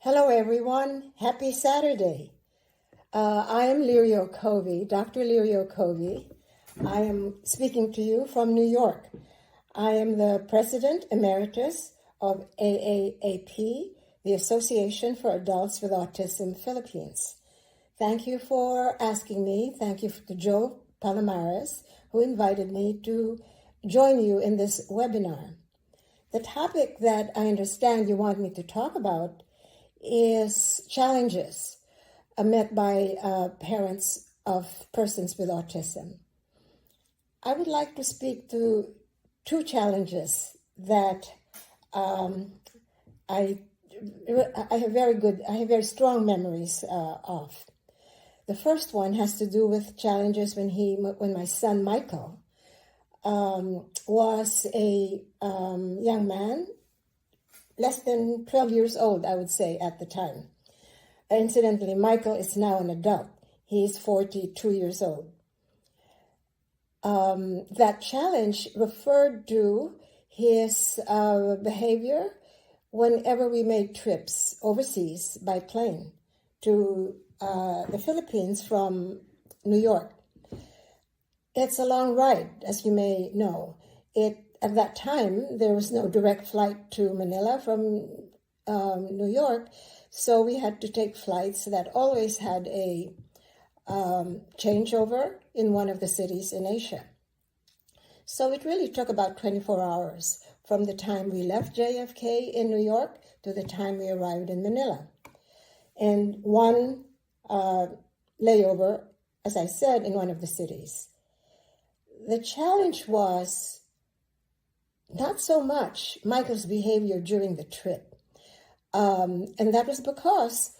Hello, everyone. Happy Saturday. I am Lirio Covey, Dr. Lirio Covey. I am speaking to you from New York. I am the President Emeritus of AAAP, the Association for Adults with Autism Philippines. Thank you for asking me. Thank you to Joe Palomares, who invited me to join you in this webinar. The topic that I understand you want me to talk about is challenges met by parents of persons with autism. I would like to speak to two challenges that I have very strong memories of. The first one has to do with challenges when my son Michael was a young man, less than 12 years old, I would say, at the time. Incidentally, Michael is now an adult. He is 42 years old. That challenge referred to his behavior whenever we made trips overseas by plane to the Philippines from New York. It's a long ride, as you may know. At that time, there was no direct flight to Manila from New York, so we had to take flights that always had a changeover in one of the cities in Asia. So it really took about 24 hours from the time we left JFK in New York to the time we arrived in Manila. And one layover, as I said, in one of the cities. The challenge was not so much Michael's behavior during the trip. And that was because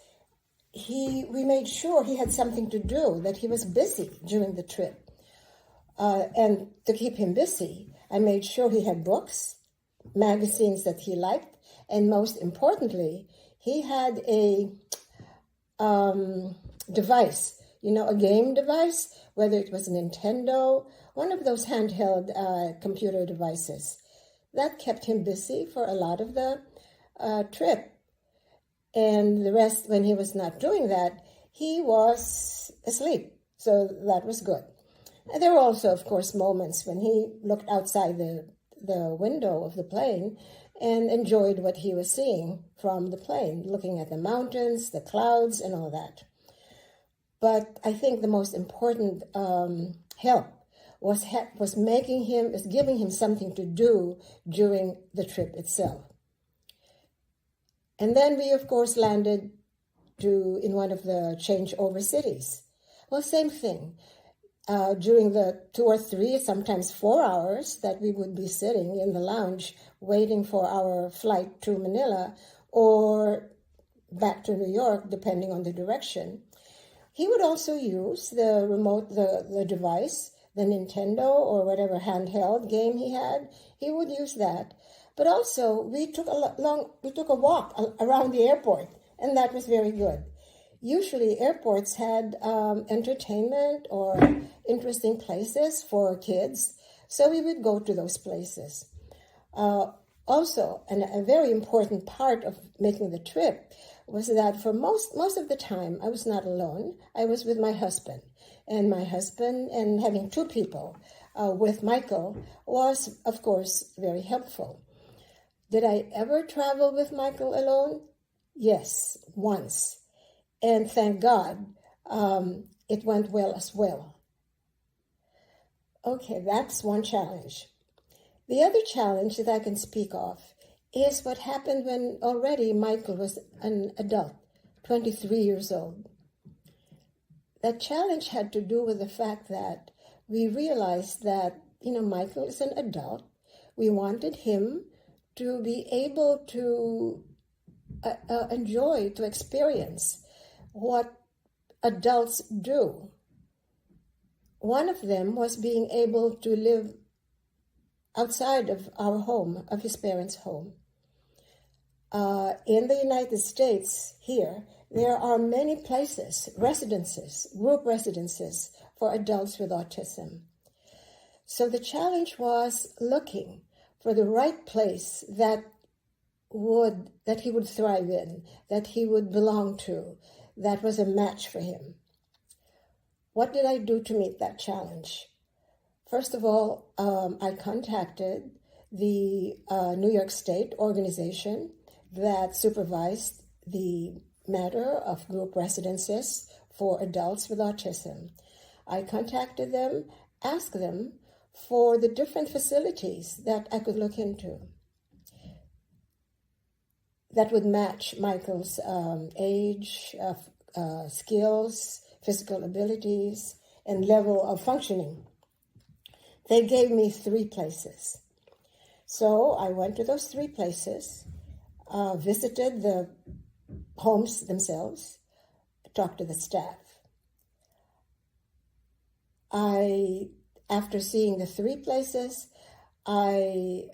we made sure he had something to do, that he was busy during the trip. And to keep him busy, I made sure he had books, magazines that he liked, and most importantly, he had a device, a game device, whether it was a Nintendo, one of those handheld computer devices. That kept him busy for a lot of the trip. And the rest, when he was not doing that, he was asleep. So that was good. And there were also, of course, moments when he looked outside the window of the plane and enjoyed what he was seeing from the plane, looking at the mountains, the clouds, and all that. But I think the most important help was giving him something to do during the trip itself. And then we, of course, landed in one of the changeover cities. Well, same thing. During the 2 or 3, sometimes 4 hours that we would be sitting in the lounge waiting for our flight to Manila or back to New York, depending on the direction, he would also use the remote, the device, the Nintendo or whatever handheld game he had. He would use that. But also, we took a walk around the airport, and that was very good. Usually, airports had entertainment or interesting places for kids, so we would go to those places. Also, and a very important part of making the trip was that for most of the time, I was not alone. I was with my husband. And my husband, and having 2 people with Michael was, of course, very helpful. Did I ever travel with Michael alone? Yes, once. And thank God, it went well as well. Okay, that's one challenge. The other challenge that I can speak of is what happened when already Michael was an adult, 23 years old. That challenge had to do with the fact that we realized that, Michael is an adult. We wanted him to be able to enjoy, to experience what adults do. One of them was being able to live outside of our home, of his parents' home. In the United States, here, there are many places, residences, group residences for adults with autism. So the challenge was looking for the right place that he would thrive in, that he would belong to, that was a match for him. What did I do to meet that challenge? First of all, I contacted the New York State organization that supervised the matter of group residences for adults with autism. I contacted them, asked them for the different facilities that I could look into that would match Michael's age, skills, physical abilities, and level of functioning. They gave me 3 places. So I went to those 3 places, visited the homes themselves, talked to the staff. After seeing the 3 places, I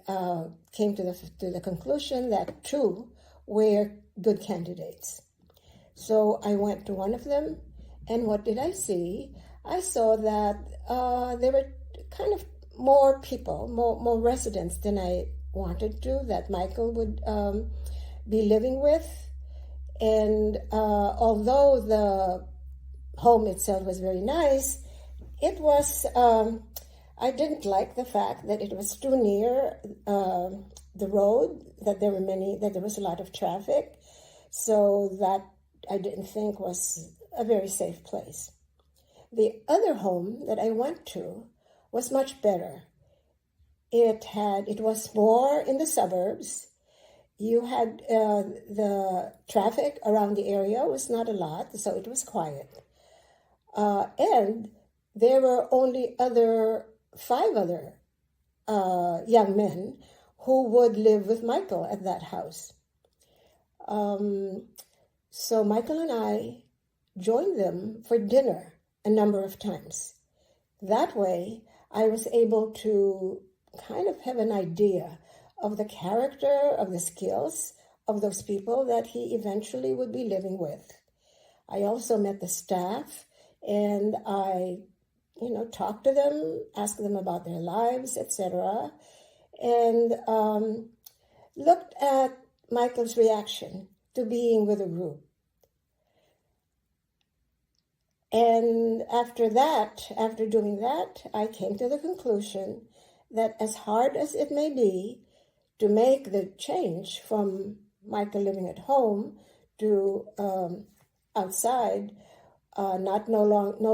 came to the conclusion that 2 were good candidates. So I went to one of them, and what did I see? I saw that there were kind of more people, more residents than I wanted to, that Michael would be living with. And although the home itself was very nice, it was, I didn't like the fact that it was too near the road, that there was a lot of traffic, so that I didn't think was a very safe place. The other home that I went to was much better. It was more in the suburbs. You had the traffic around the area was not a lot, so it was quiet. And there were only 5 other young men who would live with Michael at that house. So Michael and I joined them for dinner a number of times. That way, I was able to kind of have an idea of the character, of the skills of those people that he eventually would be living with. I also met the staff, and I, talked to them, asked them about their lives, etc., and looked at Michael's reaction to being with a group. And after doing that, I came to the conclusion that as hard as it may be to make the change from Michael living at home to outside, no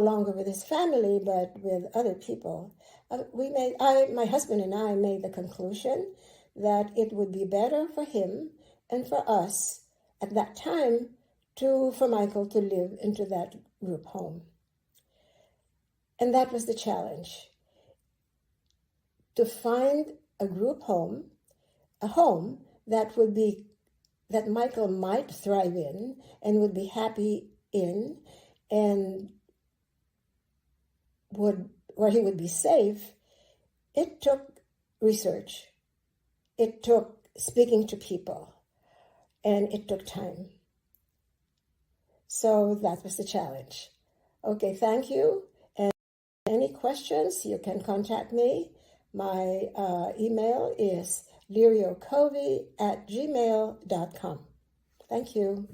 longer with his family, but with other people, my husband and I made the conclusion that it would be better for him and for us at that time for Michael to live into that group home. And that was the challenge. To find a group home, a home that Michael might thrive in and would be happy in, and where he would be safe. It took research, it took speaking to people, and it took time. So that was the challenge. Okay, thank you. And any questions, you can contact me. My email is liriocovey@gmail.com. Thank you.